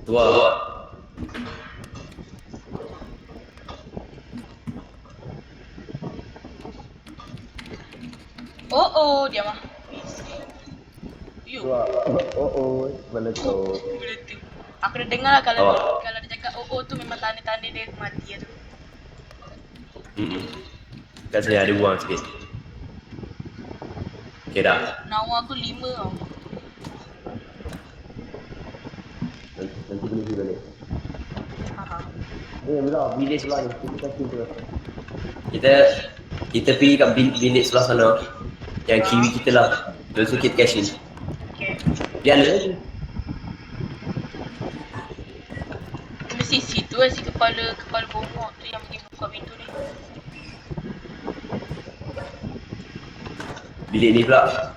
Tua. Oh, dia mah. Yuk. Tua. Oh, meletup. Bila tu. Aku dah dengar lah kalau dia cakap tu memang tanda-tanda dia mati tu. Kat sini ada buang sikit. Okay dah. Nawa aku 5 tau. Nanti boleh pergi balik. Haha. Belah, bilik sebelah ni. Kita kasih tu. Kita pergi kat bilik sebelah sana. Yang kiri kita lah. Lepas tu kita cash in. Okay. Dia ada lagi. Mesti situ lah si kepala bongok tu yang pergi buka pintu ni. Bilik ni pula.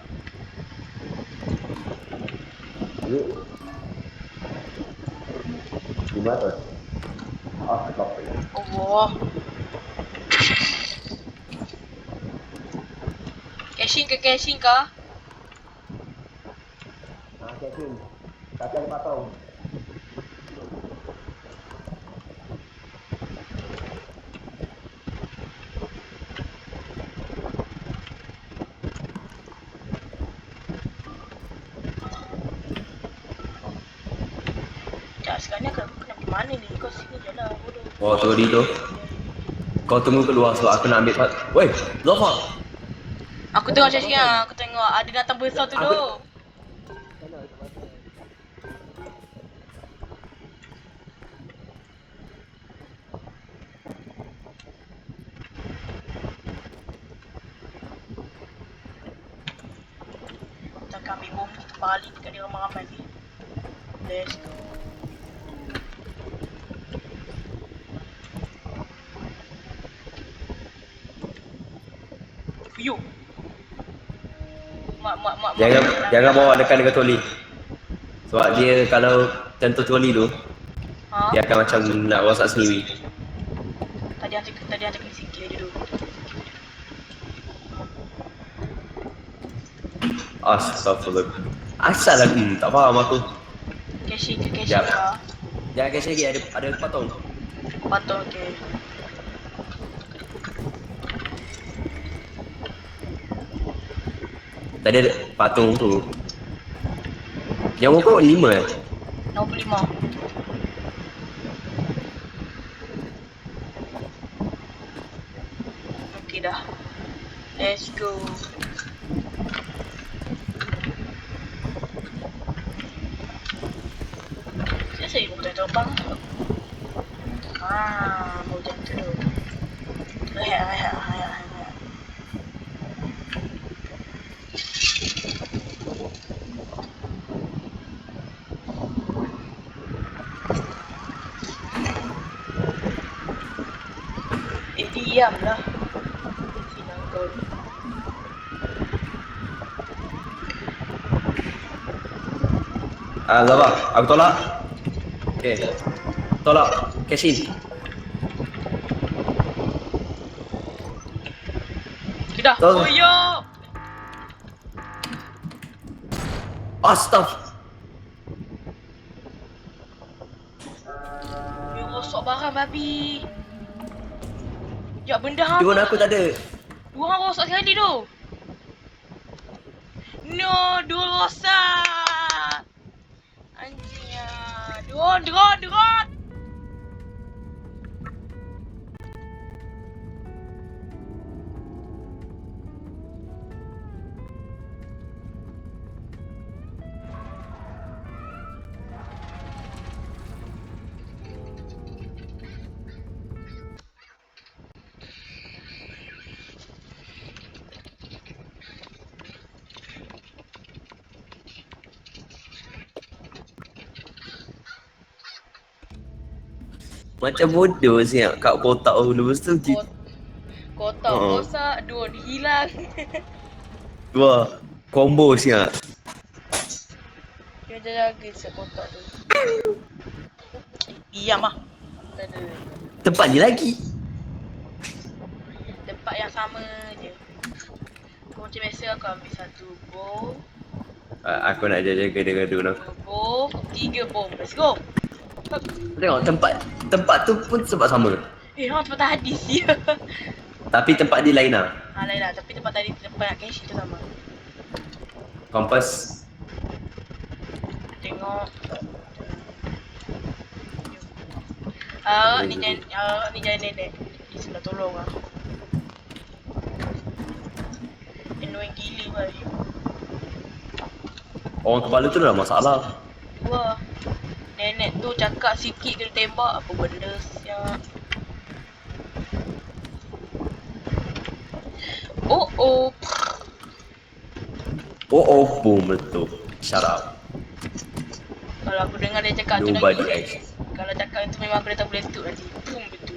Di mana? Stop. Allah. Cashing kah? Cash in. Tapi ada patong. Tak, sekarang aku kena pergi mana ni? Kau sini je lah, bodoh. Oh, sorry tu. Kau tunggu keluar sebab aku nak ambil Woi, Lofa. Aku tengok cashing lah, aku tengok ada datang besar tu tu. Kita akan ambil bom, kita balik dekat dia ramai-ramai ni. Let's go. Yuk. Mak. Jangan bawa dekat troli. Sebab dia kalau tentu troli tu, Ha? dia akan macam nak rosak sendiri. Tadi hantar kena sikit je dulu. Astagfirullah. Asal aku tak faham aku. Cashing Jap. kah? Jangan cash lagi, ada patong. Patut okay. Tadi ada patung tu. Yang kau 5 eh? 65. Okay dah. Let's go. Saya bukan terbang. Mau macam tu. Rehat. Diamlah. Sinang kau. Zaba, aku tolak. Okay. Tolak. Cash in. Kita. Tolak. Oh yo. Astagfirullah. Dia rosak barang babi. Ya benda hang. Drone aku tak ada. Dua orang rosak sekali tu. No, dua rosak. Anjingnya. Drone. Macam bodoh siap kat kotak dulu. Lepas tu Kotak rosak, drone hilang. dua combo siap. Dia jaga kotak tu. Diam ah. Tak ada. Tempat ni lagi. Tempat yang sama je. Kau macam biasa aku ambil satu bom. Aku nak jaga dengan drone aku. 2 bom, 3 bom. Let's go. Tengok tempat tu pun sebab sama. Hang tempat tadi sia. Tapi tempat dia lain lah. Lain lah, tapi tempat tadi tempat nak cash tu sama. Kompas. Tengok. Ni jangan nenek. Ni sebelah tolong lah. Annoying gila boy. Orang kepala tu dah masalah. Wah. Nenek tu cakap sikit kena tembak apa benda siap. Oh. Boom betul. Shut up. Kalau aku dengar dia cakap tu Nobody lagi. else. Kalau cakap itu memang aku dah tak boleh letup nanti. Boom betul.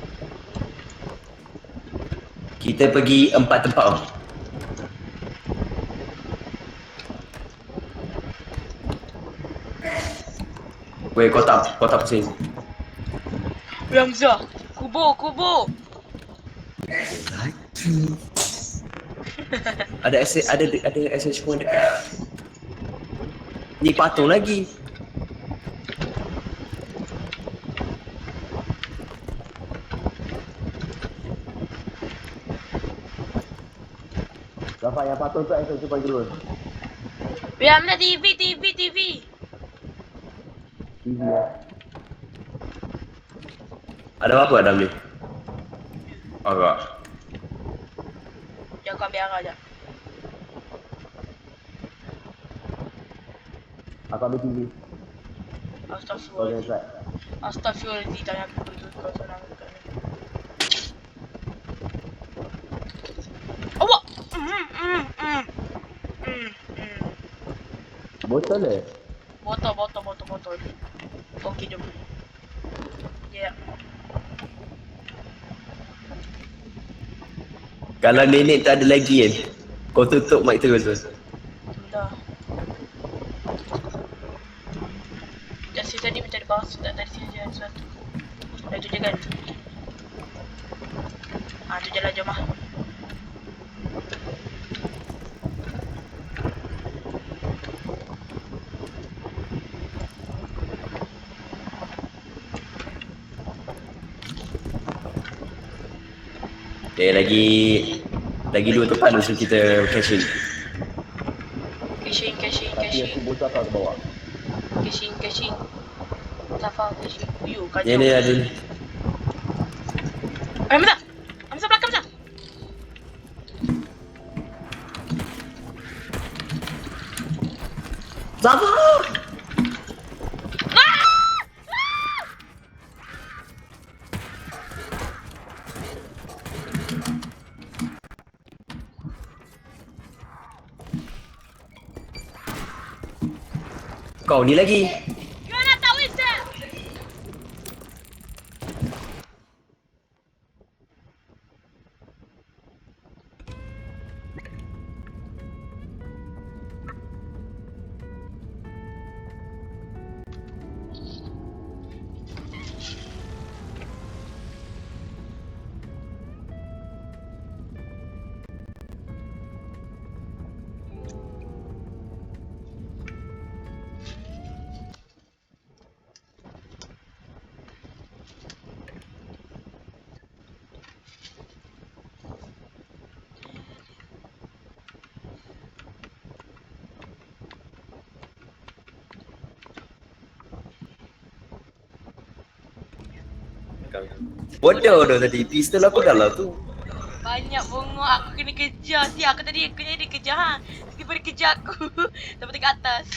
Kita pergi 4 tempat oh. Weh, kau tak pusing. Ramzah, kubur. Ada SH pun dekat. Ni patung lagi. Rafa yang patung tu SH pun dulu. Biar mana TV. TV ya. Ada apa dalam ni? Agak. Jangan kau ambil arah je. Aku ambil TV. Astaghfirullahaladzim. Astaghfirullahaladzim. Tanya aku dulu kau senang dekat ni. Awak! Botol eh? Botol. Okey, jom. Ya. Kalau nenek tak ada lagi kan, kau tutup mic terus tu. Dah. Just tadi macam ada bahasa tak dari sini je satu. Dah tu je kan? Tu je lah, jom lah. Okay, lagi 2 tempat dulu sebelum kita cashing. Cashing. Aku bocor kau ke bawah. Cashing. Safa cashing. Kacau. Ni ada ni. Hamzah belakang Hamzah. Zafar! Kau ni lagi. Gimana tak bisa? Bodoh dah tadi. Pistol aku dah lah tu. Banyak bongok aku kena kejar. Aku tadi kena dia kejar ha. Tiba dia kejar aku. Sampai dekat atas.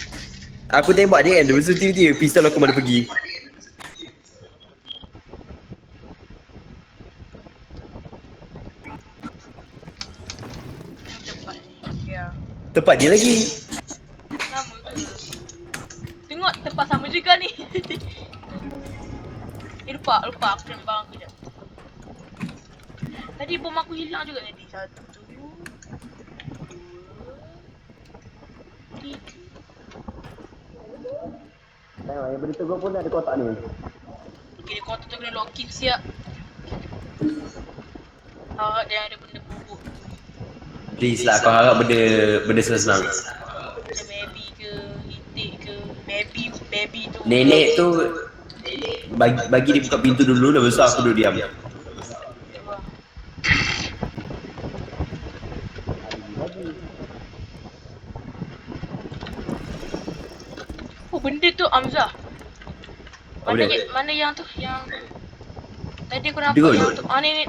Aku tembak dia kan. Lepas tu tiba-tiba pistol aku mana pergi. Cepat ni. Ya. Tempat dia lagi. Sama ke? Tengok tempat sama juga ni. Lupa aku kena barang aku je. Tadi bom aku hilang juga tadi. 1, 2, 3. Tengok yang berita kau pun ada kotak ni. Okay, dia kotak tu kena lock-in siap. Harap dia ada benda bubuk. Please lah, kau harap benda senang. Macam baby ke, itik ke, baby tu. Nenek tu bagi dia buka pintu dulu, dah besar aku duduk diam. Oh, benda tu Hamzah. Apa Mana dia? mana yang tu? Yang tadi aku nampak Dua. yang tu. Ah, ni.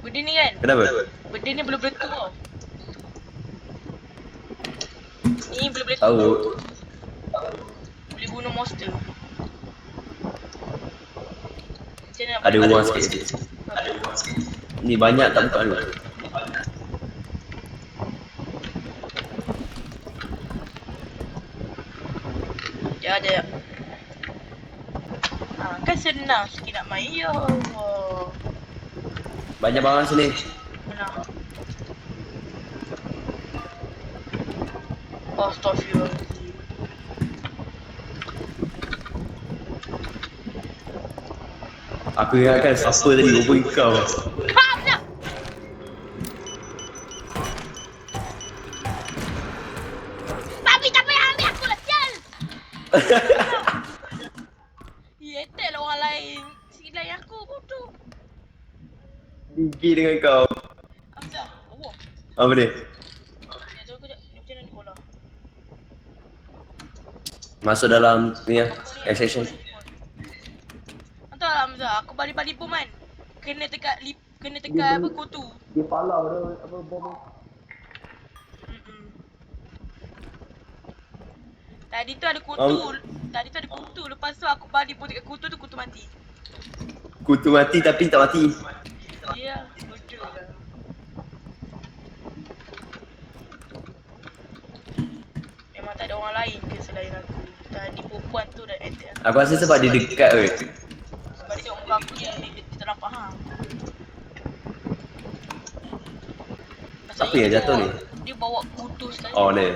Benda ni kan? Kenapa? Benda ni belum meletup tau. Ni belum meletup. Tahu. Boleh bunuh monster. Macam mana nak Ada bunuh? uang sikit. Ni banyak tak buka dulu. Ada. Kan senang sikit nak main. Ya Allah. Banyak barang sini. Mana? Astaghfirullah. Aku ingatkan siapa tadi hubungi kau. Hamzah! Tapi tak payah ambil aku lah, sial! Yetel lah orang lain. Silai aku, bodoh. Gigi dengan kau. Hamzah, Allah. Apa dia? Ya, tunggu kejap. Ni macam mana ni bola? Masuk dalam ni ya, extension. Entah Hamzah, aku balik-balik bom kan. Kena tekat apa kutu. Dia palau dah apa bom. Tadi tu ada kutu. Tadi tu ada kutu. Lepas tu aku balik pun dekat kutu tu, kutu mati. Kutu mati tapi tak mati. Ya, bodoh lah. Memang tak ada orang lain ke selain aku. Tadi perempuan tu dah attack. Aku rasa sebab dia dekat weh. Sebab dia tengok muka aku je, dia tak nampak hang. Apa yang jatuh ni? Dia bawa kutu sekali. Oh ni.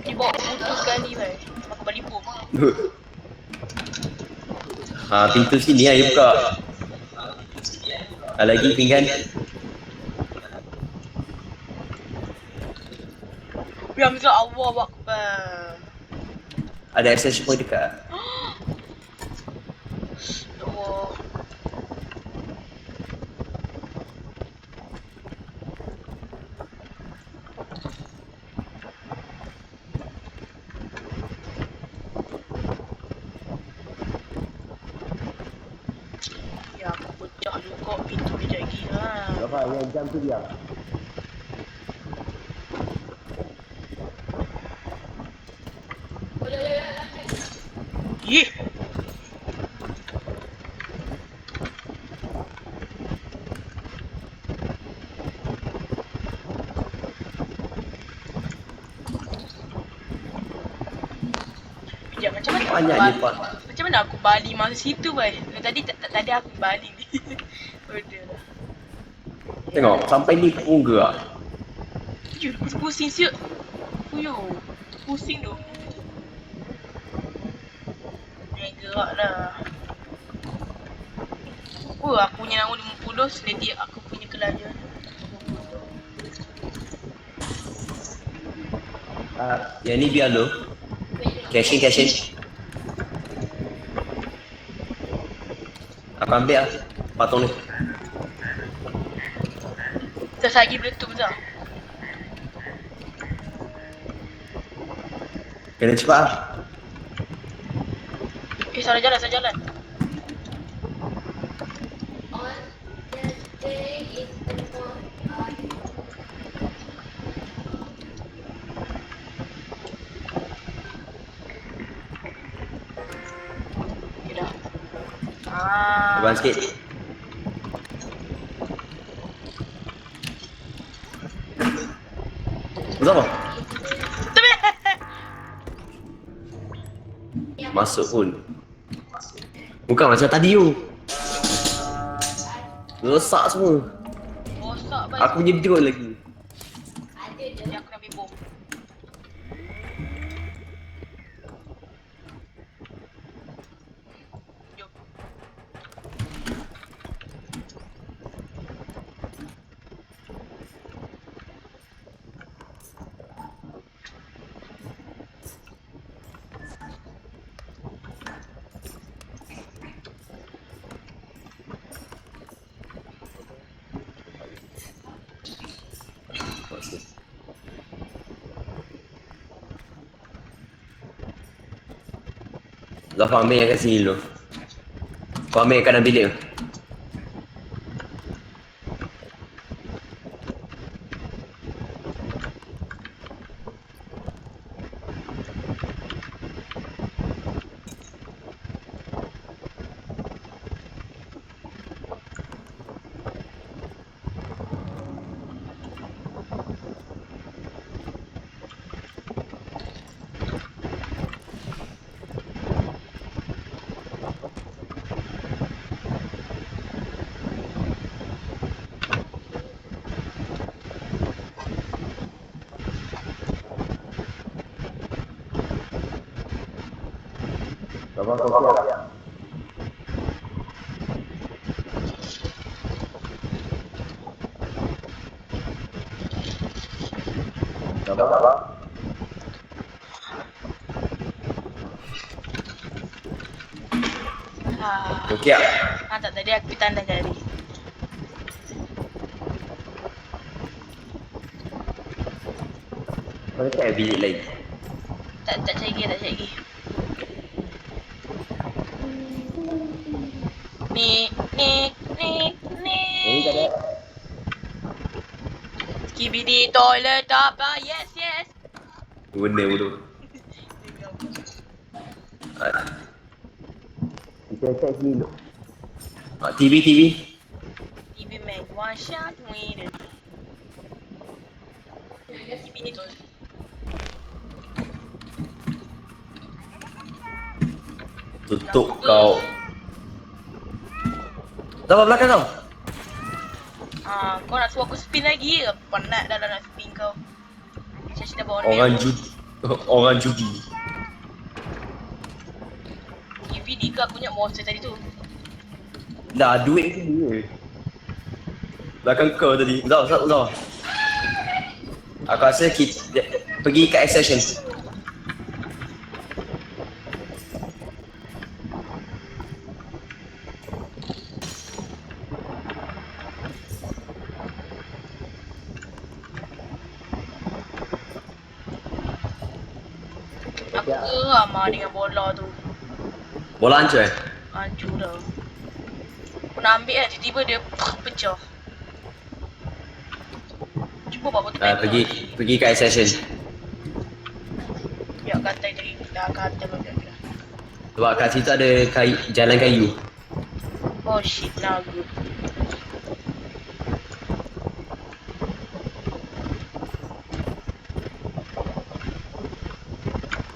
Dia bawa kutu sekali weh. Aku balik bom. Ha, pintu sini dia buka. Lagi pinggan. Ya Hamzah, Allahu Akbar. Ada extension point dekat. Ya Allah. Ya, aku pecah juga pintu dia lagi. Apa yang jam tu dia? Ih. Sekejap, macam mana Banyak aku ni pak. macam mana aku balik masa situ weh? Tadi aku balik ni. Bodoh lah. Tengok sampai ni pun gerak. Fuyu, pusing siut. Fuyu. Pusing tu. Jangan gerak dah. Aku punya nama 50 selagi aku punya kelajuan. Yang ni biar lo. Cashin. Aku ambil lah patung ni. Dah lagi meletup dah. Kena cepat lah. Salah jalan. Okay dah. Abang sikit. Betul apa? Masuk pun. Bukan macam tadi tu. Rosak semua. Rosak baik. Aku punya drone lagi. Ni aku nak ambil bom. Jom. Zafar ambil yang kat sini dulu. Kau ambil kanan bilik tu. Zafar kau siap. Zafar. Kau siap. Tak tadi aku tanda jari. Kau dekat bilik lain. Tak cari lagi. Nik. Ini tak ada. Skibidi toilet apa? Yes. Benda bodoh. Kita check sini dulu. TV. TV man, one shot winner. Skibidi toilet. Tutup kau. Zafar belakang kau. Kau nak suruh aku spin lagi ke? Penat dah nak spin kau. Saya dah bawa ni. Orang judi. DVD ke aku punya monster tadi tu? Dah duit ke dia. Belakang kau tadi. Zafar. Aku rasa kita pergi kat accession. Aku geram dengan bola tu. Bola hancur Hancur dah. Aku nak ambil kan, tiba-tiba dia pecah. Cuba buat betul pergi kat accession. Ya kata tadi dah kata macam tu. Sebab kat situ ada jalan kayu. Oh shit, nah good.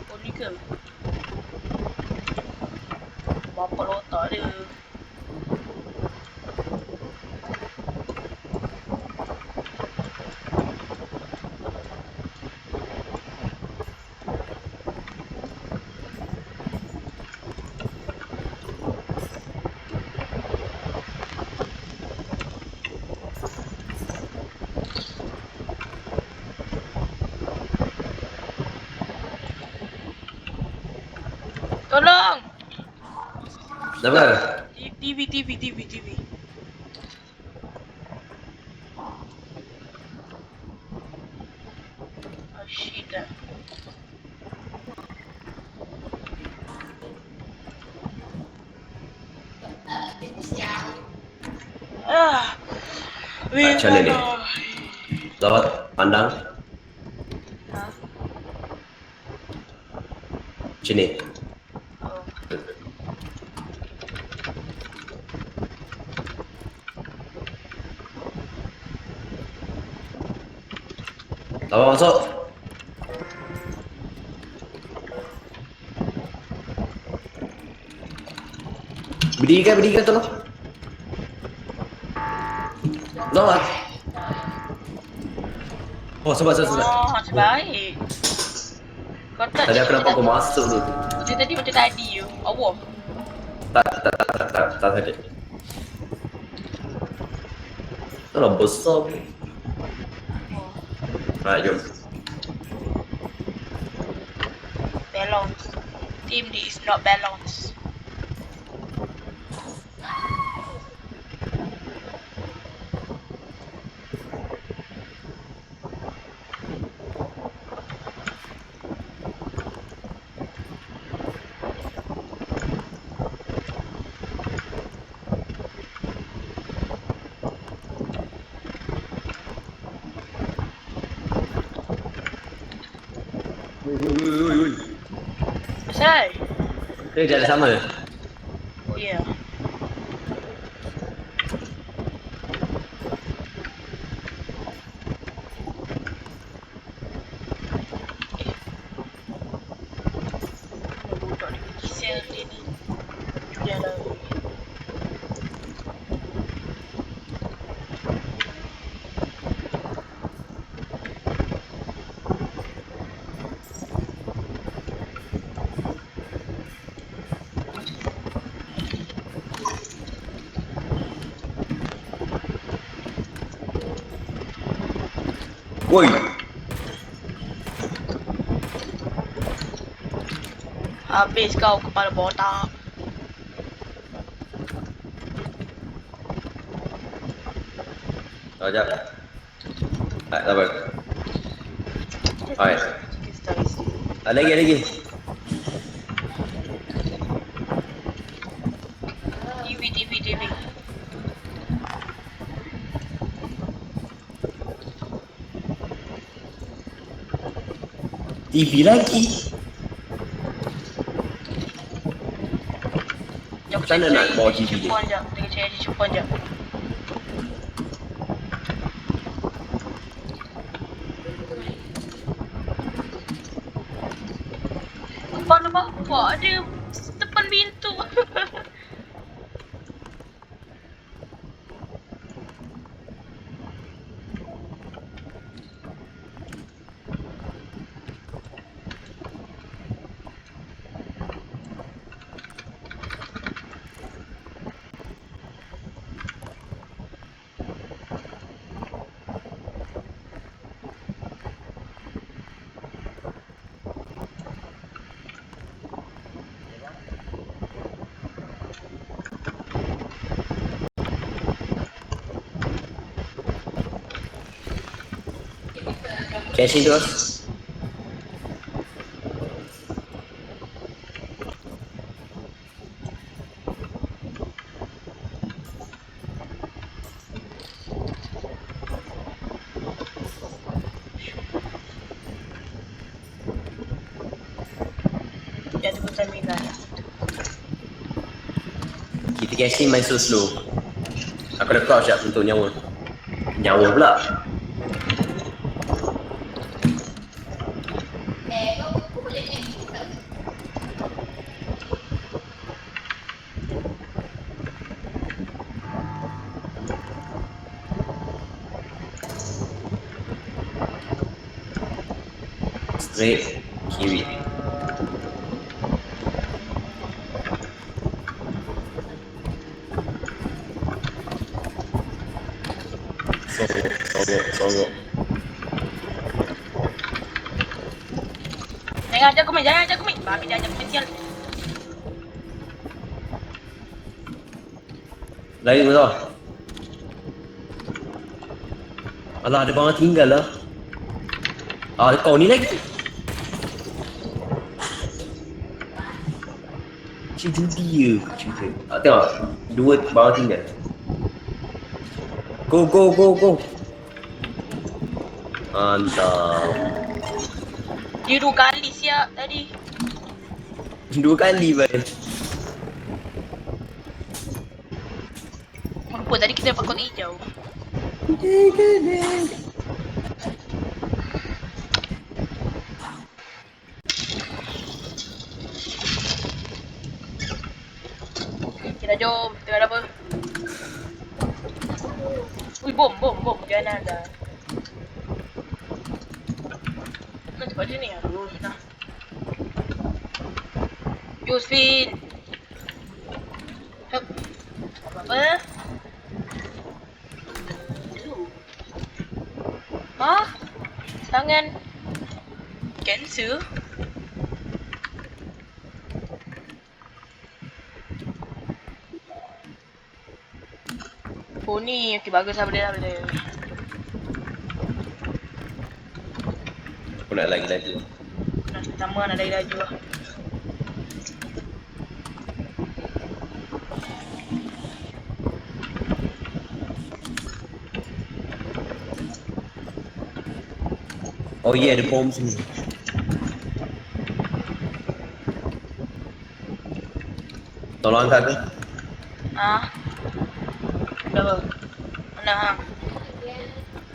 Boleh ke? Bapak lotak dia. Tolong! Kenapa? TV. Oh shit dah. Macam mana ni? Zafar pandang. Ha? Macam ni. Oh. Zafar masuk. Berdirikan tolong. Zafar. Oh, sabar. Oh, macam baik. Kau tak Tadi aku nampak kau masuk tu. Macam tadi you. Allah. Tak sakit. Kalau besar. Oh. Right, jom. Balance. Team this is not balance. Asal? Ke jalan sama? Oh ya. Yeah. Budak ni kisah dia ni. Jalan. Woi. Habis kau kepala botak. Oh, jap. Tak apa. Alright. Lagi. TV. TV lagi. Jom Macam mana nak bawa TV dia? Cepuan jap. Tengok cari cepuan jap. Kepala bapak dia depan pintu. Casing terus. Dia tunggu terminal. Kita casing main so slow. Aku dah crouch jap untuk nyawa. Nyawa pula. Straight kiri. Sogok. Jangan ajak aku main. Babi dia ajak main sial. Lari ke bawah. Alah, ada barang tinggal lah. Kau ni lagi. Macam judi je cerita. Tengok. 2 barang tinggal. Go. Mantap. Dia 2 kali siap tadi. 2 kali bang. Lupa tadi kita dapat kod hijau. Kita jom. Tengah ada apa? Ui, bom. Jangan ada. Kan cepat dia ni. Aduh, kita. Josephine. Hup. Apa? Hah? Tangan. Cancer? Oh ni, okey bagus lah benda. Aku nak lagi laju. Nah, pertama nak dari laju lah. Oh yeah, ada bom sini. Tolong angkat ke? Ah. Berapa? Mana hang?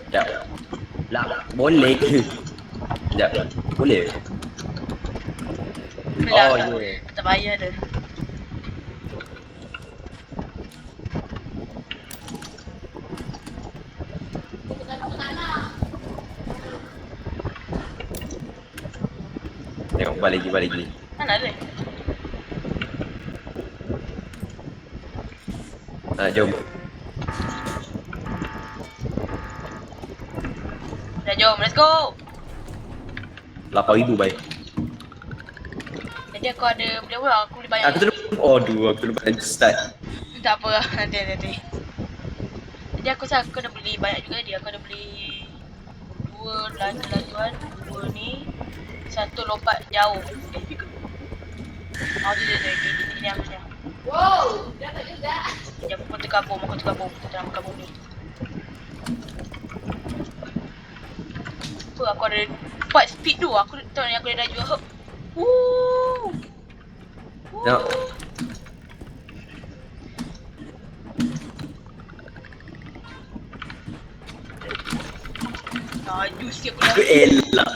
Sekejap. Lah, boleh ke? Sekejap. Boleh ke? Belah Oh, tak? ya. Tak payah dah. Tengok, balik lagi. Mana ada? Jom. Dah jom, let's go. 8,000 baik. Jadi aku ada berapa? Aku boleh bayar. Aku terlupa. Oh, aku terlupa start. Tak apa, nanti. Jadi aku rasa aku dah beli banyak juga dia. Aku dah beli 2 lajuan, 2 ni, 1 lompat jauh. Ini aku dah. Wow, dapat juga. Sekejap aku terkabung, Kita nak kabung ni. Apa aku ada 4 speed tu. Aku tahu ni aku dah laju. Woo! Tengok. Laju sikit aku dah. Aku elak.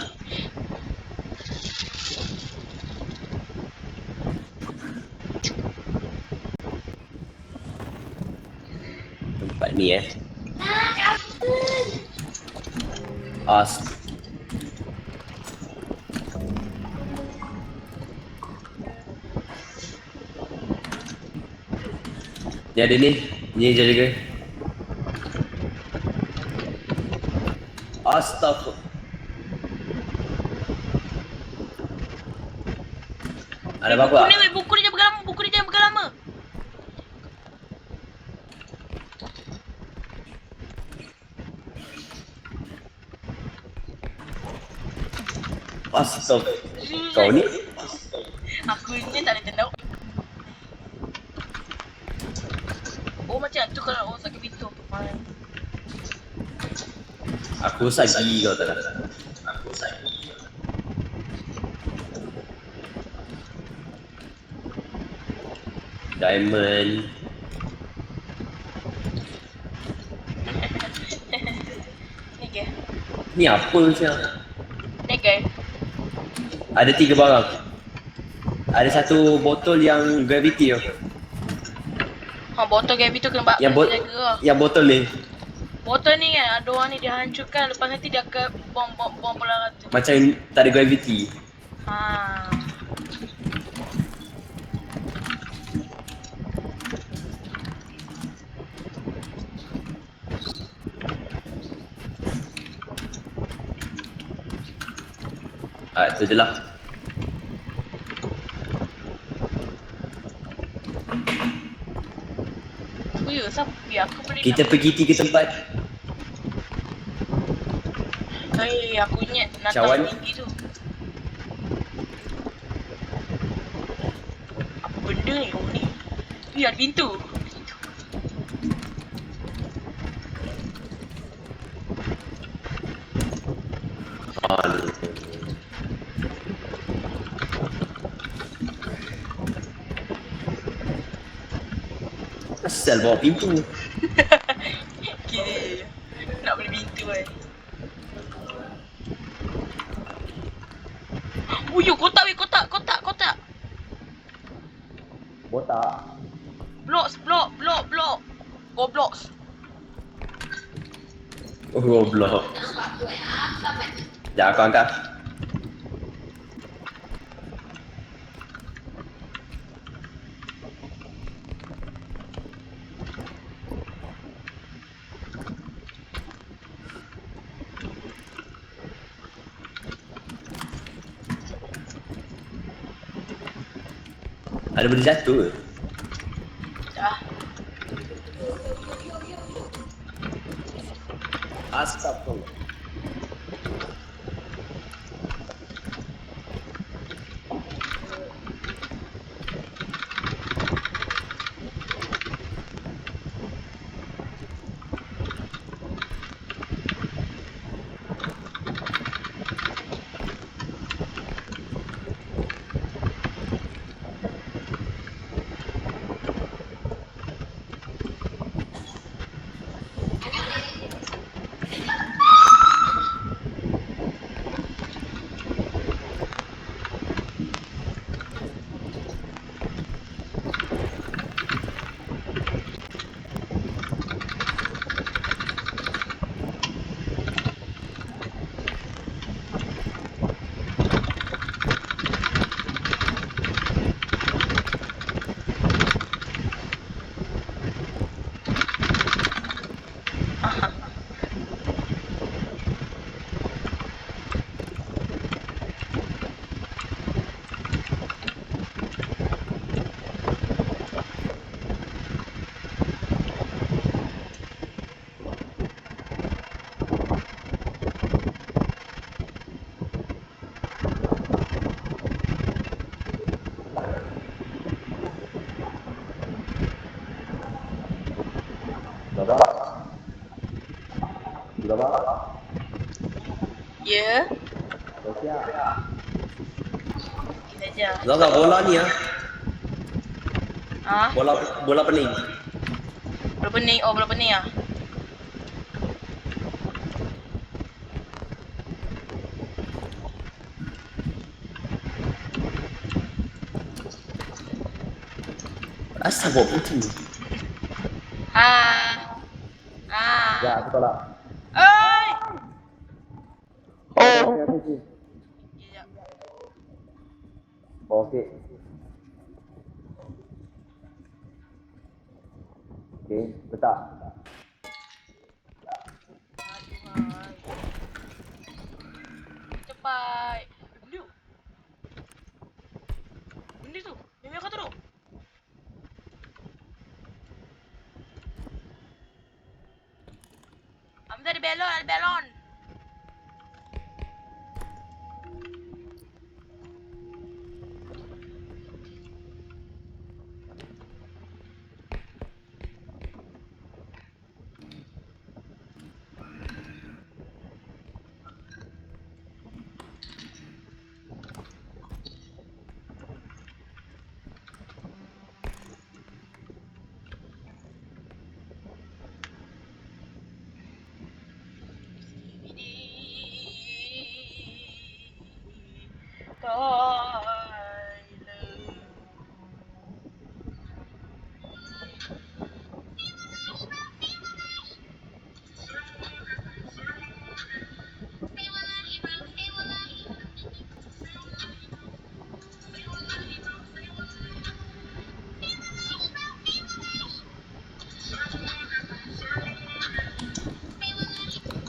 Tempat ni Ni ada ni. Ni jaga. Astaga. Ada apa-apa? Buku ni jangan berapa lama. Astaga. Kau ni? Aku ni tak boleh tendau. Oh macam tu kalau orang sakit pintu. Aku rosak gigi kau tak? Diamond. Ni ke? Ni apa siap? Ni ke? Ada 3 barang. Ada satu botol yang gravity tu. Botol Gaby tu kena jaga lah. Yang botol ni Botol ni kan ada orang ni dia hancurkan, lepas nanti dia akan bom bola rata. macam tak ada gravity. Ha. Tu je lah. Oh ya, sampai aku boleh Kita pergi 3 tempat. aku ingat Cawan. Natal tinggi tu. Apa benda ni kau ni? Ada pintu. Asal bawa pintu. Kira nak beli pintu kan. Uyuh, kotak. Botak. Blocks. Gobloks. Oh, goblok. Sekejap aku angkat. Ada benda jatuh ke? Dah. Astagfirullah. Ya. Okey saja. Zaza, bola ni Ah, bola pening. bola pening. Oh, bola pening ah. Asal bawa penting. Ah. Ah. Ya, aku tolak. Oi. Oh. Ya. Okey. Okey, letak. Aduhai. Cepat. Benda. Benda tu. Memang kau turun. Hamzah ada belon, ada belon.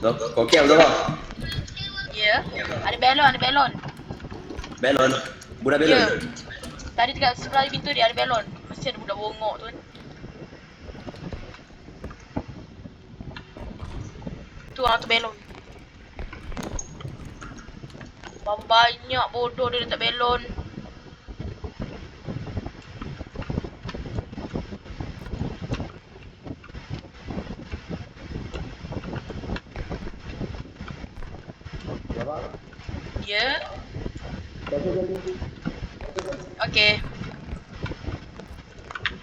Kau okey Zaza? Ya. Ada belon, ada belon. Belon. Budak belon. Ya. Tadi dekat sebelah pintu dia ada belon. Mesti ada budak bongok tu kan. Tu orang tu belon. Berapa banyak bodoh dia letak belon. Ya. Okey.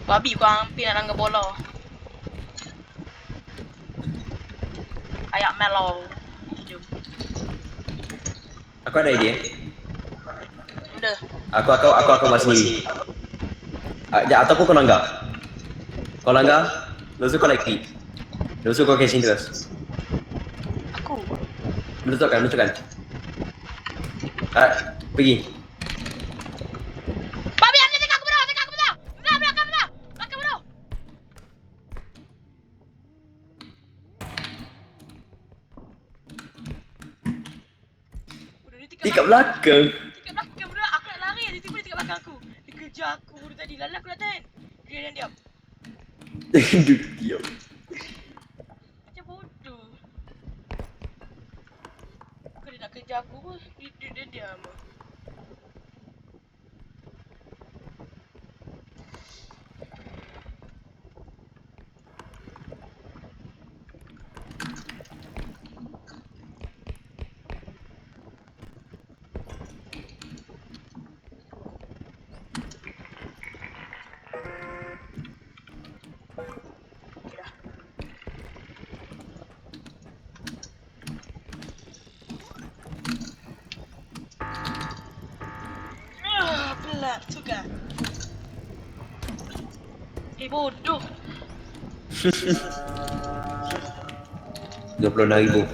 Babi kau hampir nak langgar bola. Ayak mellow. Jom. Aku ada idea. Benda. Aku akan buat sendiri. Ataupun kau langgar. Kau langgar, lepas tu kau naik klik. Lepas tu kau casing terus. Aku. Menentukan. Pergi. Babi ada dekat aku bro, dekat aku bro. Belakang bro. Udah dia Dekat belakang. Dekat belakang bro. Aku nak lari dia tiba dekat belakang aku. Dia kejar aku bro tadi. Lalu aku nak tahan. Dia diam. Duduk diam. Macam bodoh. Kau dia nak kejar aku pun. Dia diam. Pelak tu kan. Bodoh. 26,000.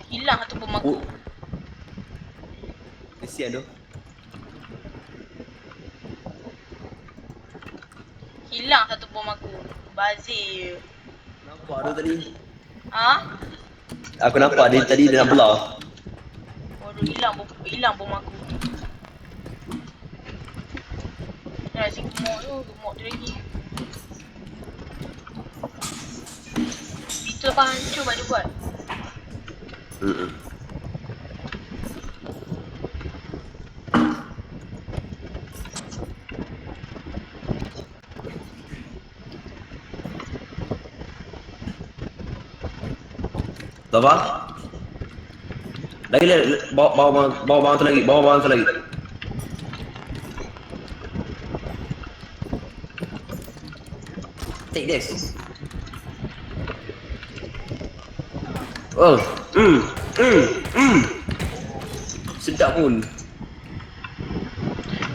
Hilang satu bom aku. Kesian tu. Hilang satu bom aku. Bazir. Nampak tu tadi. Ha? Aku nampak dia tadi dia nak belah. Bodoh, hilang bom aku. Dah si gemuk tu lagi. selepas hancur baru buat. Lava. Lagi bawa bawang tu lagi, bawa bawang tu lagi. Take this. Oh, sedap pun.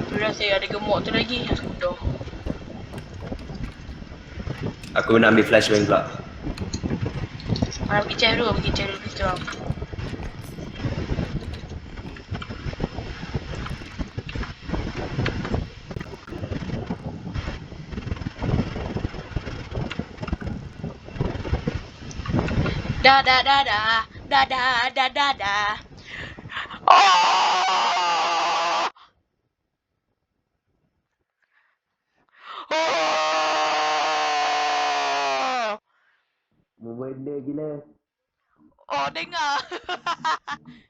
Tu rasa ada gemuk tu lagi. Dah. Aku nak ambil flashbang pula. Pergi cari dulu kita orang. Dah. Oh! Oh! Benda gila. Oh, dengar.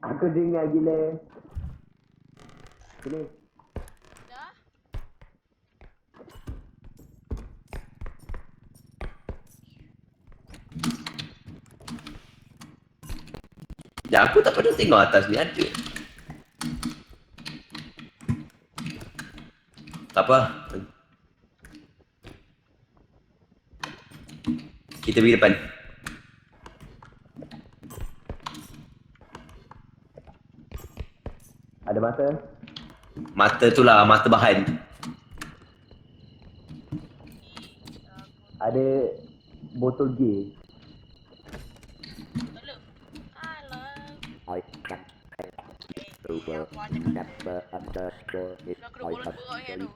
Aku dengar gila. Sini. Dah? Ya, aku tak pernah tengok atas ni ada. Tak apa. Kita pergi depan. Ada mata? Mata tu lah, mata bahan. Ada botol J. Tolong. Alah. I can Over. never underscore it. Aku dah bolak-bolak yang tu.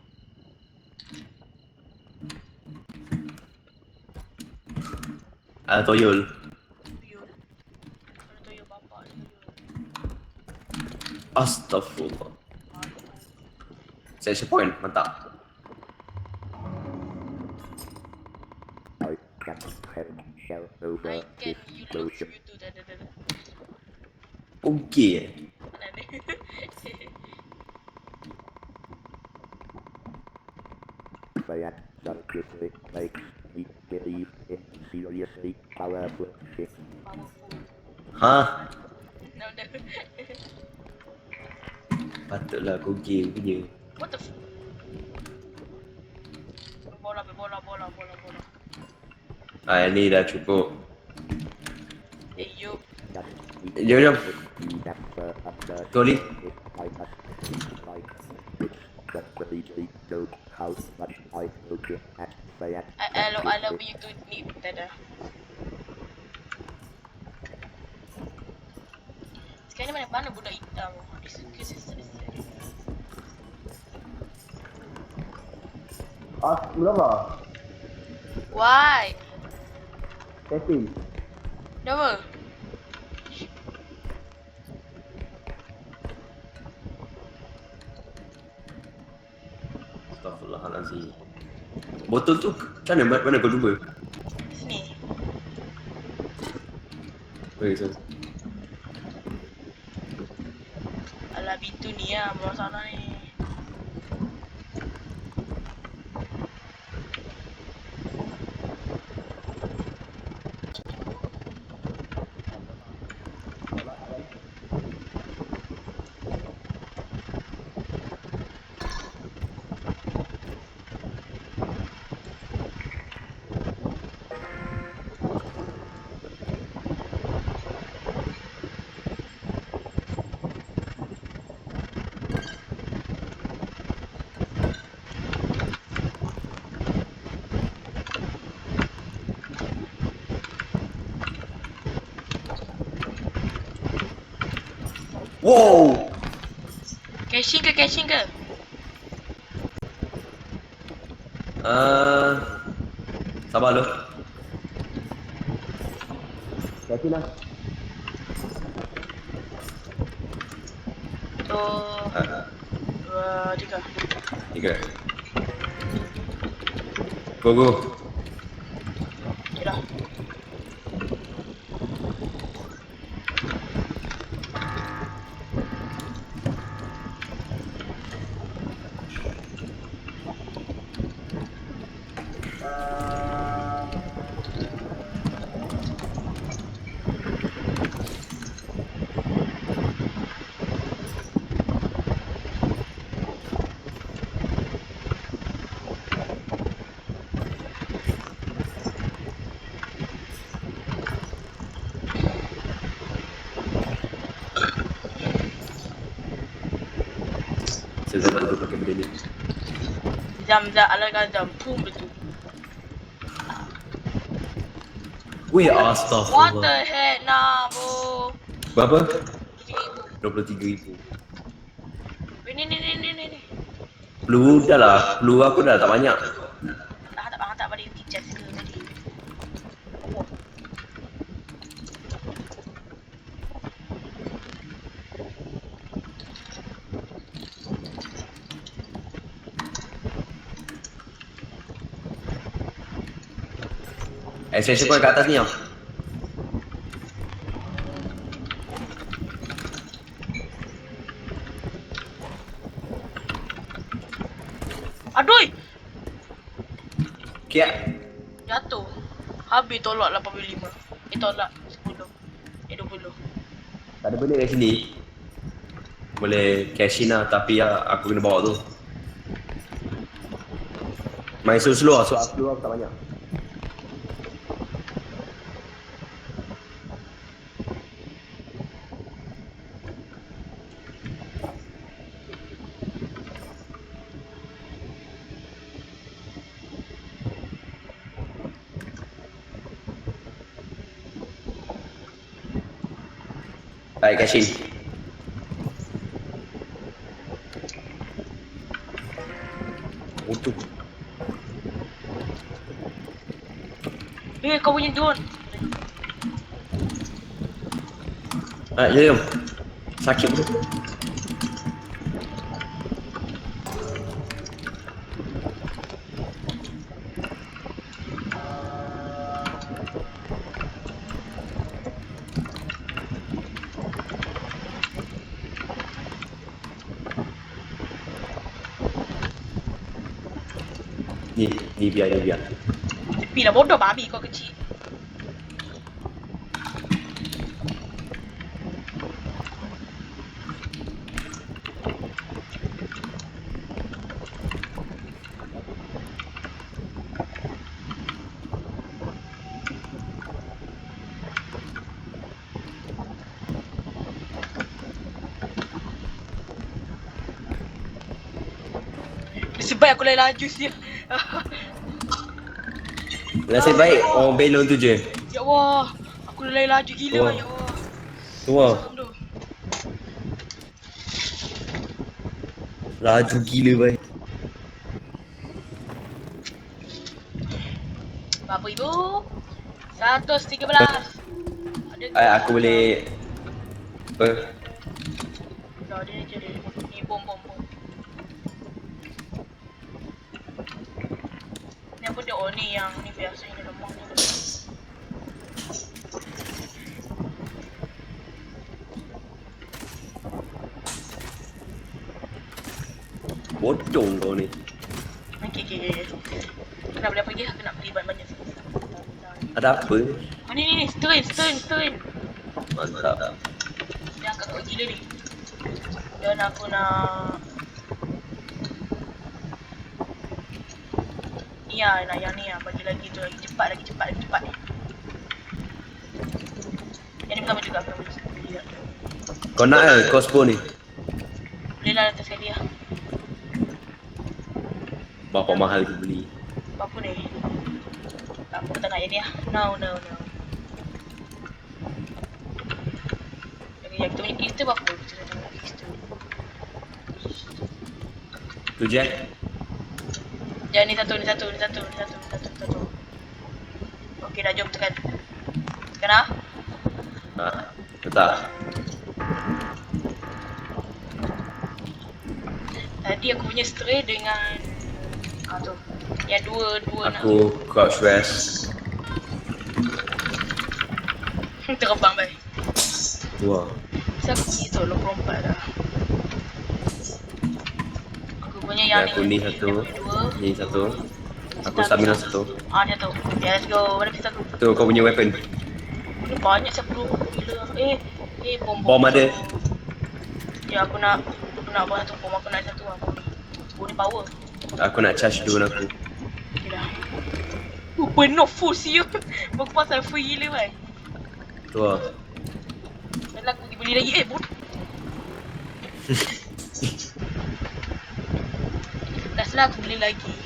Toyol. Tuyul. Ada tuyul bapak ni tuyul. Astaghfirullah. Section point, mantap. I can shell over I can this you look explosion. you tu dah. Okey eh. Mana ni? That scientific makes me believe in seriously powerful shit. Powerful. Ha? Dah. Patutlah aku game punya. What the bola. Ni dah cukup. Eh, you. Jom. Never understood Toli. it. I must like it. Completely know how much I look at that. I love you to ni. Dah. Sekarang ni mana budak hitam? Dia suka sesuatu. Berapa? Why? Testing. Kenapa? Astaghfirullahalazim. Botol tu macam mana kau jumpa? Sini. Baik, Alah pintu ni lah masalah ni. Wow. Caching ke? Sabar lu. Yakin lah. Tu. 2, 3. 3. Go. Okay dah. Sebab aku pakai benda ni. Jam ala jam. Pum betul. Wih, What astaghfirullah. the heck nah bro. Berapa? 3,000. 23,000. Ni. Peluru dah lah. Peluru aku dah tak banyak. Tak balik kitchen ke tadi. Oh. Extraction point kat atas ni tau. Aduh. Kiat. Jatuh. Habis tolak 85. Tolak 10. 20. Tak ada benda kat sini. Boleh cash in lah tapi aku kena bawa tu. Main slow lah, so aku tak banyak. Baik, cash in. Untuk. Kau punya drone. Jom. Sakit tu. Ni biar. Tepi lah bodoh babi kau kecil. Nasib baik aku laju siap. Nasib baik orang belon tu je. Ya Allah, aku laju gila Wah. ya Allah. Wah, Seram tu. laju gila baik. Berapa ibu? 113. Ada Aku boleh apa? dah dia je dia. Ni bom. Ni apa dia? Oh ni yang ni biasa ni lemah ni. Bodoh kau ni. Okay. Aku nak boleh pergi, aku nak beli banyak-banyak. Ada apa? Ni, stun. Mantap. Dia angkat kau gila ni. Dan aku nak ni yang ni bagi lagi tu lagi cepat. Yang ni pertama juga aku nak beli lah. Kau nak crossbow ni? Boleh lah atas sekali lah. Berapa mahal aku beli? Apa ni? Tak, aku tak nak yang ni lah. No. Yang kita punya crystal berapa? Kita dah tengok crystal. Tu je? Jangan ni satu. Okey dah, jom tekan. Tekan lah. Tak. Tadi aku punya stray dengan tu. Yang dua nak Aku crouch rest. terbang baik. Wah. Bisa aku pergi tu 24 dah. Aku punya yang Aku ni satu. yang dua. Ni satu. Aku stamina satu. Dia tu. Okay, let's go. Mana pistol aku? Tu kau punya weapon. Ni banyak siapa dulu. Gila. Bom. Bom ada. Ya aku nak bawa satu bom. Aku nak satu aku. Bom ni power. Aku nak charge drone aku. Okay dah. Penuh full siap. Aku pasal full gila kan. Tu lah. Dan aku pergi beli lagi. Bom. lah aku beli lagi.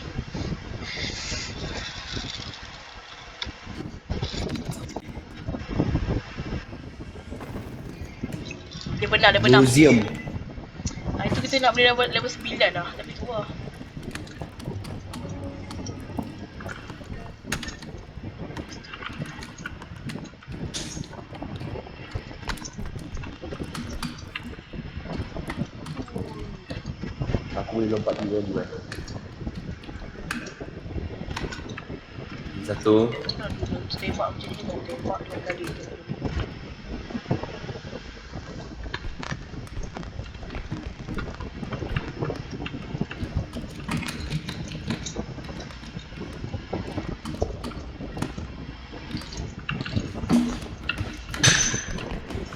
Dia benar. Museum. Itu kita nak beli level 9 dah. Lebih tua. Aku boleh lompat 3 dulu Satu. Nak dulu tembak macam ni kan. Tembak 2 kali tu.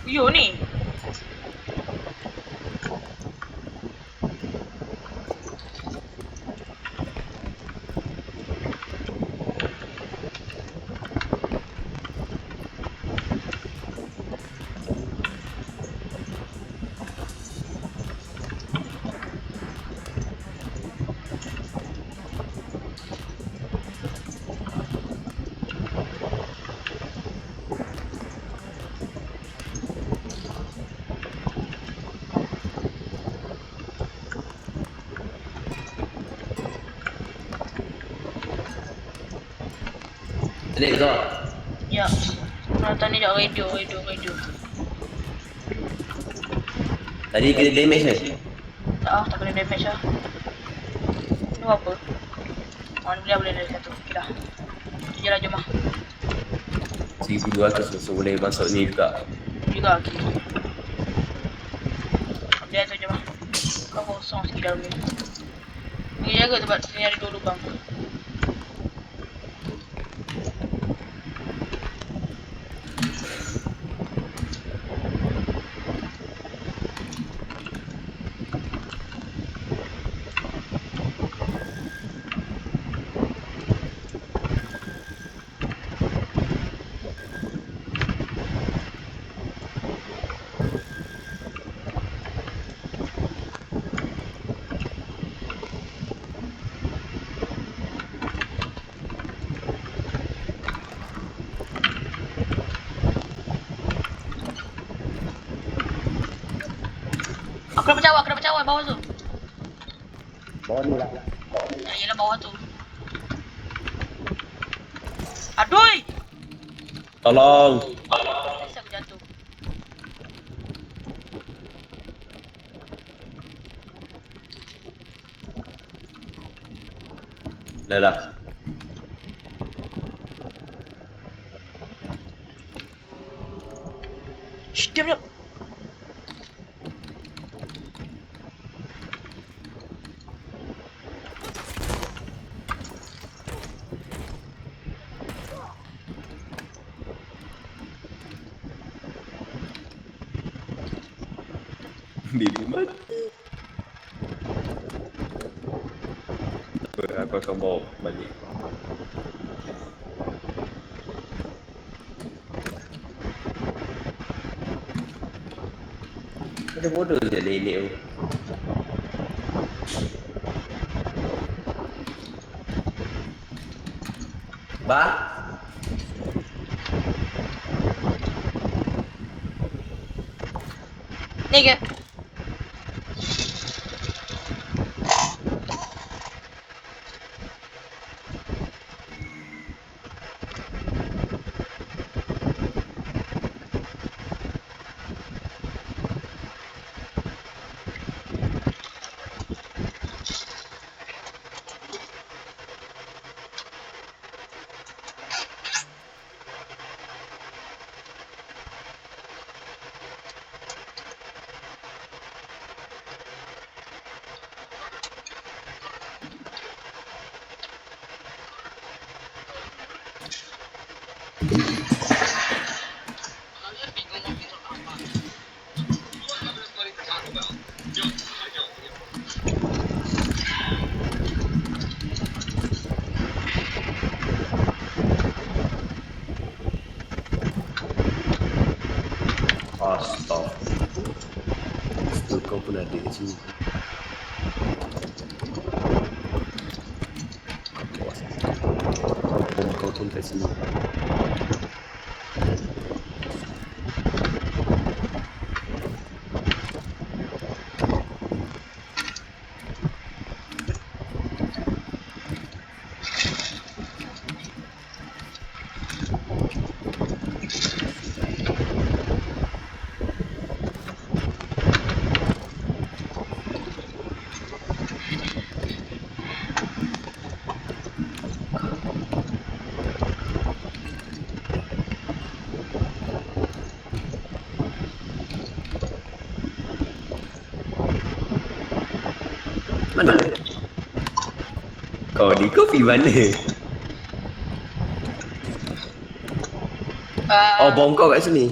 Yo ni. Adik kau. Ya. Penonton ni jauh radio. Tadi kena damage ni. Tak kena damage lah. Ni apa? Boleh dari satu. Okay dah. Kerja lah, jom lah. 1200 so boleh masuk ni juga. Juga okay. Dia tu jom lah. Kau kosong sikit dalam ni. Pergi jaga sebab sini ada 2 lubang. Aku dah pecah bawah tu. Bawah ni lah. Yelah bawah tu. Aduh! Tolong. Biasa aku jatuh. Dah. Shh, diam. Baby mati. Aku akan bawa balik. Ada bodoh je lelek tu. Ba? Ni ke? Astaga. Itu kau pun ada kat sini. pun kat sini. Mana? Kau ni kau pergi mana? Oh, bom kau kat sini.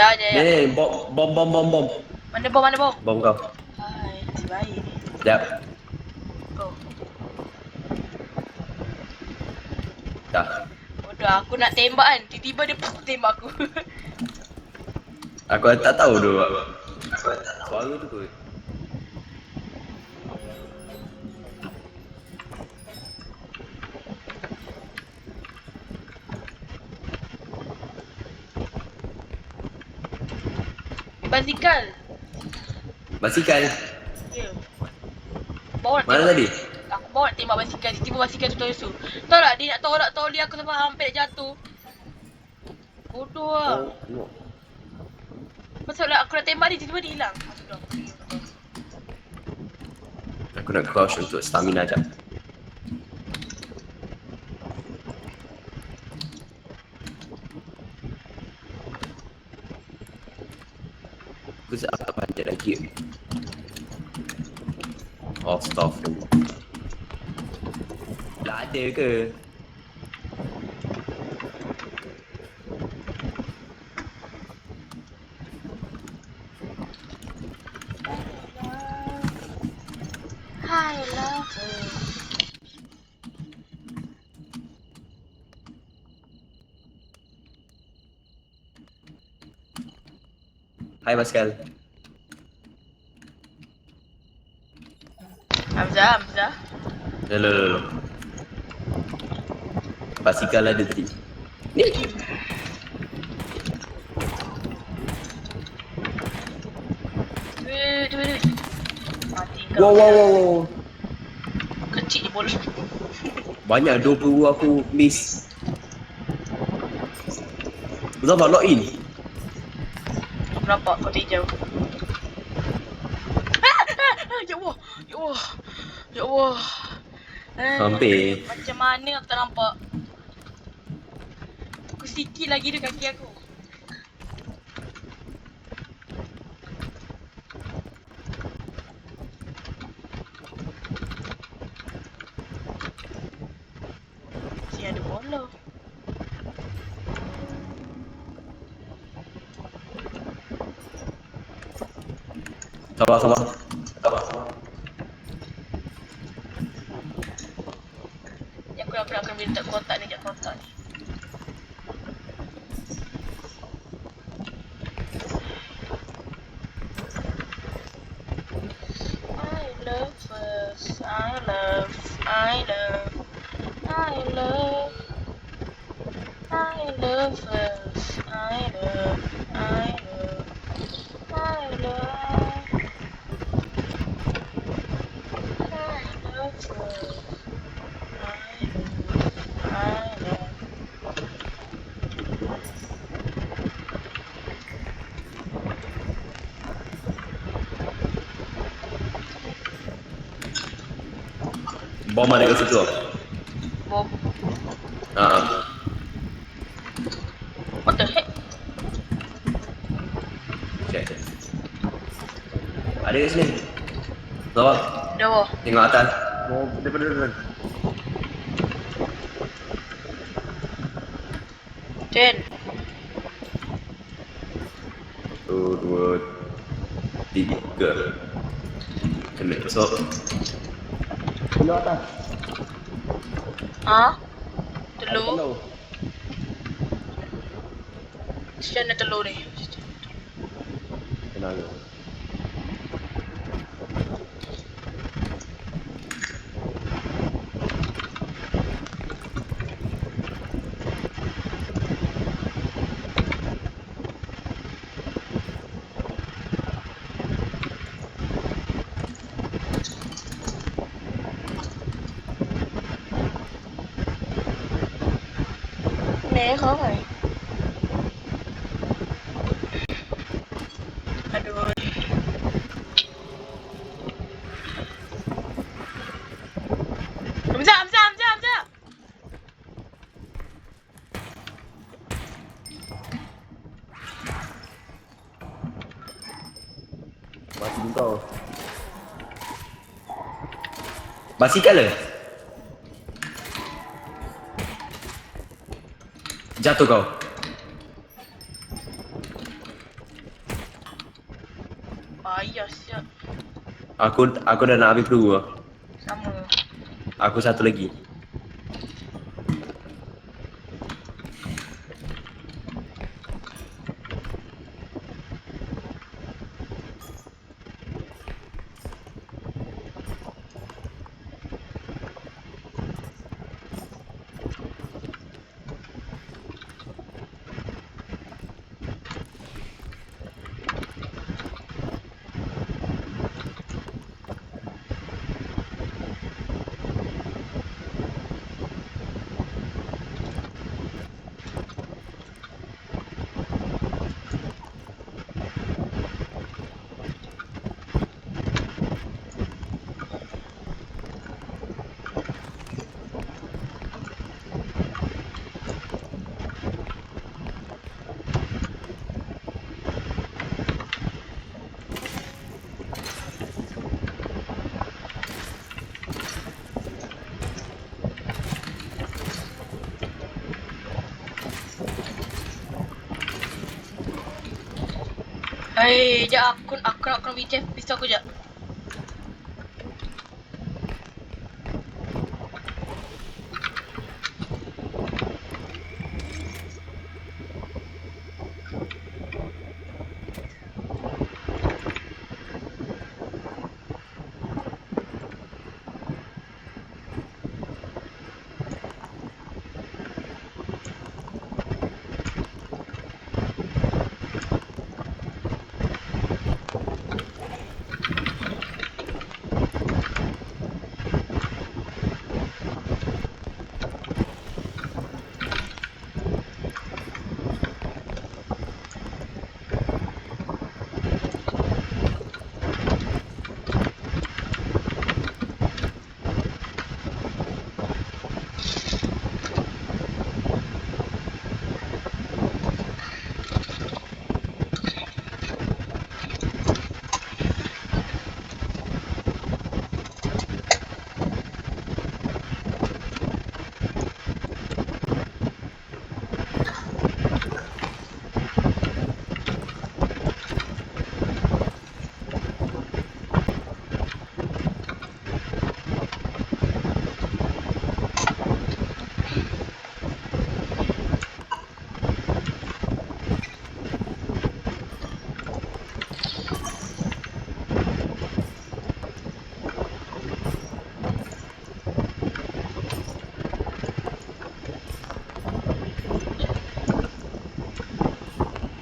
Ya. Ni, bom. Mana bom? Bom kau. Hai, si baik ni. Sekejap. Oh. Dah. Bodoh, aku nak tembak kan. Tiba-tiba dia tembak aku. Aku tak tahu tu. Suara tu kot. Basikal. Basikal. Ya. Bawa nak Mana tembak. tadi? Aku bawa nak tembak basikal. Tiba-tiba basikal tu tersu. Tahu tak dia nak tolak toli aku sampai hampir jatuh. Bodoh lah. No. Pasal aku nak tembak dia tiba-tiba dia hilang. Bodoh. Aku nak crouch untuk stamina jap. Aku tak panjat lagi. Oh, astaghfirullah. Dah ada ke? I love her. Hai Pascal. Hamzah. Hello. Basikal ada tadi. Ni. Mati kau. Wow. Kecil je bola. Banyak 2 peluru aku miss. Zafar lock in. Aku nampak kau hijau. Ya Allah. Hampir. Macam mana aku tak nampak. Aku sikit lagi dia kaki aku. Si ada bola. Sabar. Aku nak minta kotak ni, jap kotak ni. I love us. I love. I love us. I love. I love. I love us. Bom ada kat situ. Bom. Haa. What the heck? Check. Ada kat sini. Sabar. Dah. Tengok atas. Mau depan. Ken. 1, 2, 3. Kena esok. Telur atas. Ha? Ada Telur? telur. Macam mana telur ni? Kenal ke? Mẹ khó rồi. Aduh. Hamzah. Masih kau. Basikal ke? Jatuh kau. Payah siap. Aku dah nak habis peluru lah. Sama. Aku satu lagi. Hei, jap aku nak kena bincang pistol aku jap.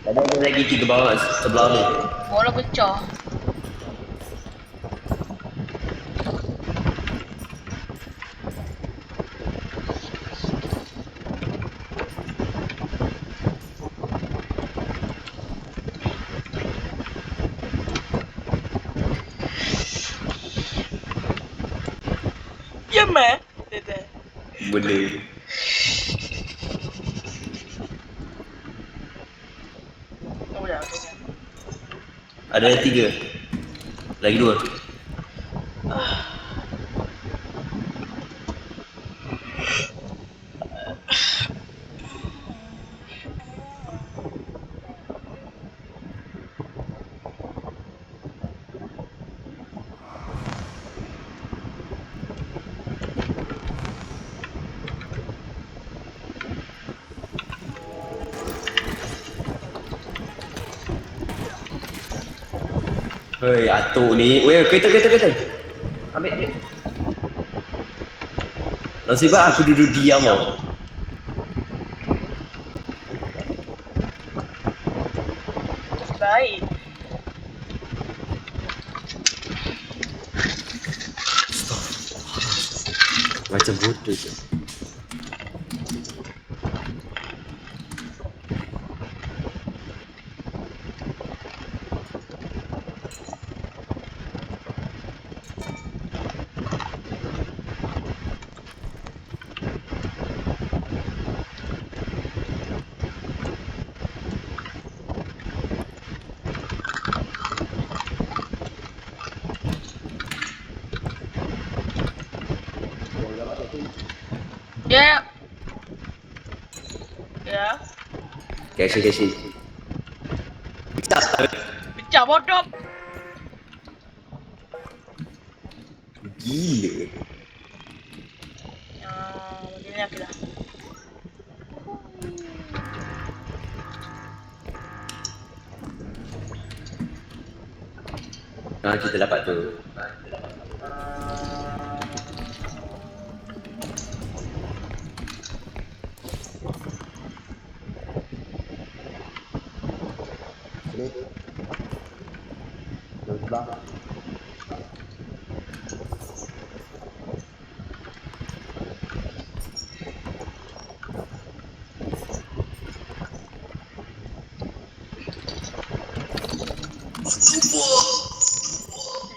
Ada lagi 3 bawah sebelah ni. Bola pecah. Ya, Ma. Boleh. Oh, dah. Okay. Ada 3. Lagi 2. Hei, atuk ni. Weh, kereta. Ambil. Nasib baik aku duduk diam tau. Baik. Macam bodoh je. Ya. Ya. Casey. Pecah bodoh. Gila. Macam ni aku dah. Kita dapat tu. Sini. Dari sebelah.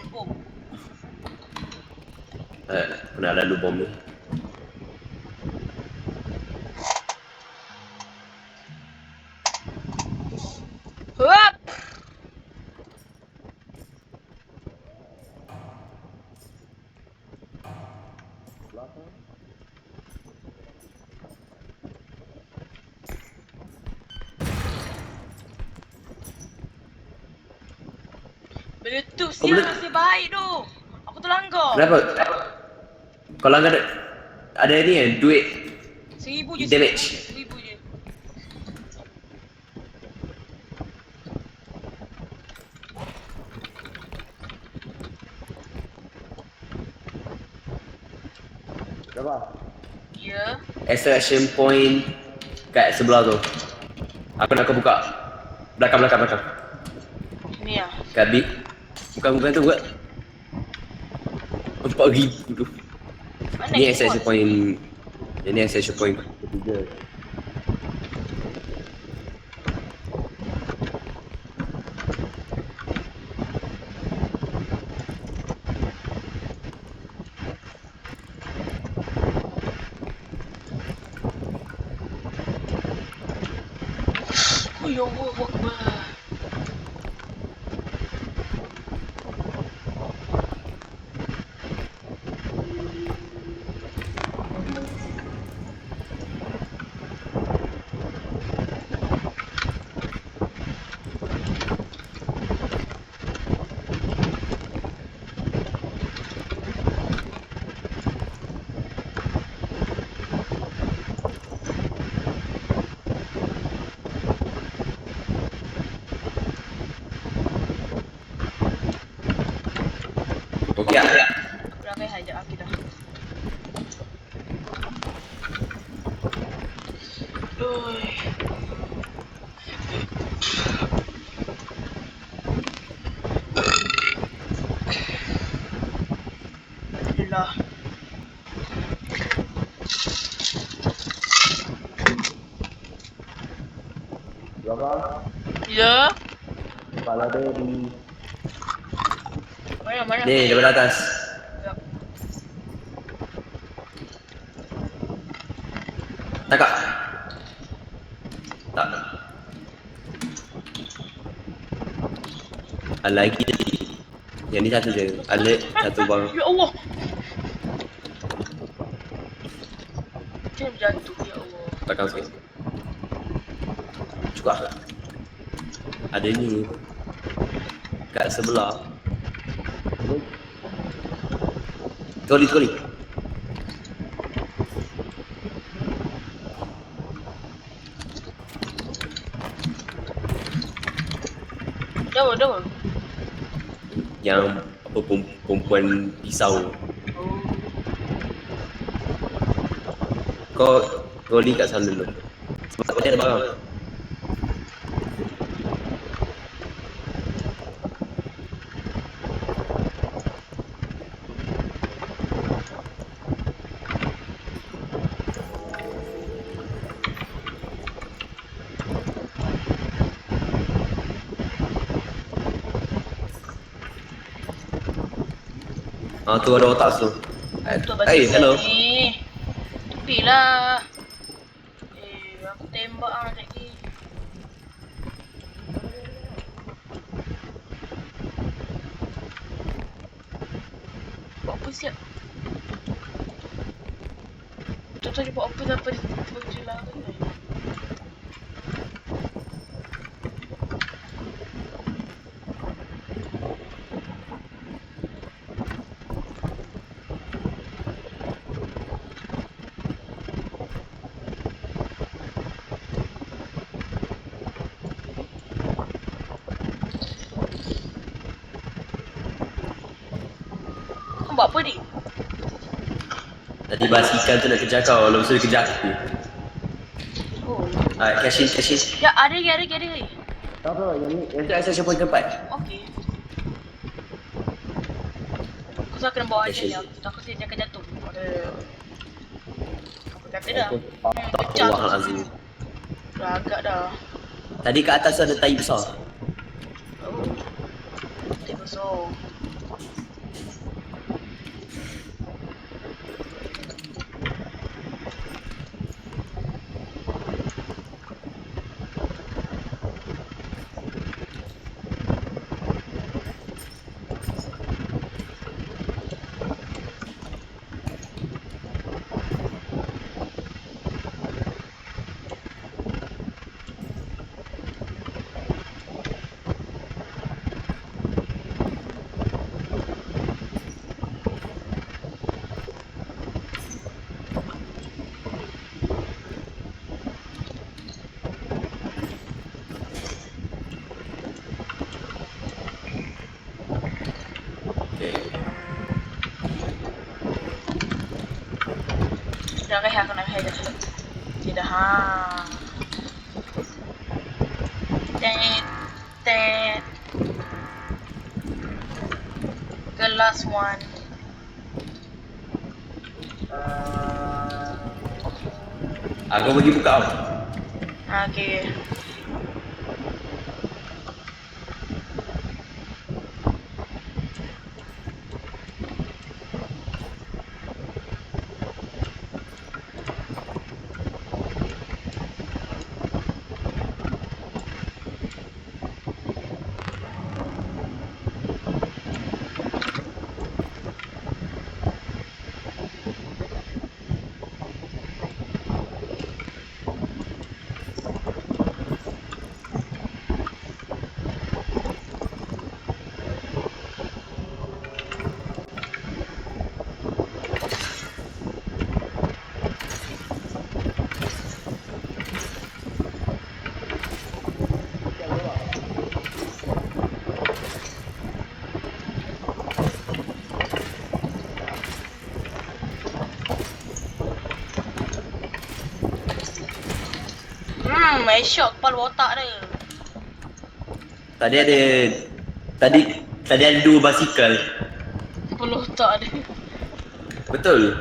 Bom. Nak lalu bom ni. Huap. Meletup sial nasib baik tu. Aku terlanggar. Kenapa? Kalau ada ni kan, duit 1000 je. damage. 1000 je. Berapa? Ya. Extraction point kat sebelah tu. Aku nak kau buka. Belakang. Ni ah. Kat big. Bukan tu buat. 4,000 tu. Mana Ni ni extraction point. Yang ni extraction point. Ketiga. Oh ya Allah Akbar. Okey ah. Aku dah kayak hajak aku dah. Oi. Alhamdulillah. Berapa? Ya. Kepala dia di Mana? Ni daripada atas. Ya. Tangkap. Tak. Lagi. Yang ni satu je. Alert satu bang. Ya Allah. Macam jatuh ya Allah. Belakang sikit. Cukup lah. Ada ni. Kat sebelah. Sekali. Jauh. Yang apa perempuan pisau. Oh. Kau rolling kat sana dulu. Sebab kat ada barang. Tu ada otak tu. Untuk bagi Hello. ni. Tepilah. Aku tembak ah lagi. Buat apa siap? Tak tahu dia buat apa sampai dia berjelah kan. Kau buat apa ni? Tadi basikal tu nak kejar kau, lepas tu dia kejar aku. Oh. Cash in. Ya, ada lagi. Tak apa, yang ni. Yang tu access point tempat. Okey. Aku rasa kena bawa aja Okey. ni. Aku takut dia akan jatuh. Ada. Apa kata dah? Astaghfirullahalazim. Dah agak dah. Tadi kat atas tu ada tai besar. Oh. Dia besar. Okay. Dah rehat aku nak rehat dah. Tidak ha. Tet. The last one. Aku pergi buka apa? Okay. Headshot kepala otak dia. Tadi ada 2 basikal. Kepala otak dia. Betul.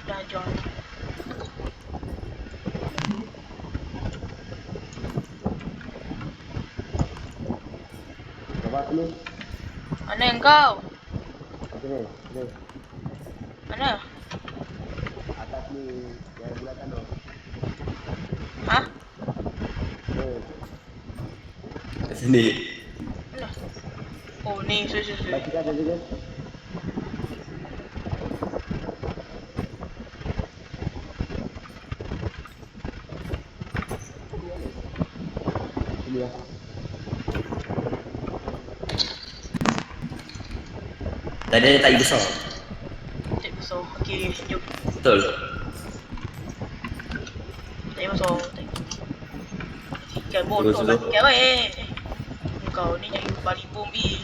Dah John. Bapak sini. Mana engkau? Sini. Mana? Atas ni. Yang sebelah sana. Hah? Kat sini. Mana? Oh ni, sorry. Basikal ada juga. Sini lah. Tadi ada tai besar. Cek besar. Okay, jom. Betul. Tak payah masuk. Basikal bodoh Tunggu, tunggu. basikal weh. Kau ni jadi balik bom bi.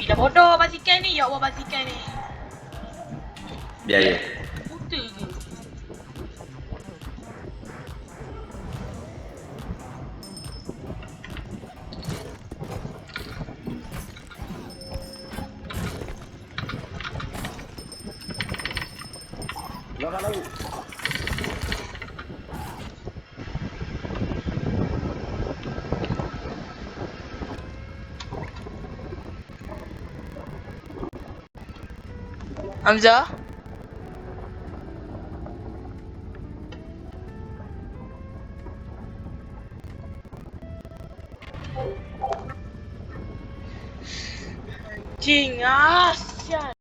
Bila bodoh basikal ni, ya Allah basikal ni. Biar je. Buta ke? Belakang lagi. Hamzah? Anjing, sial.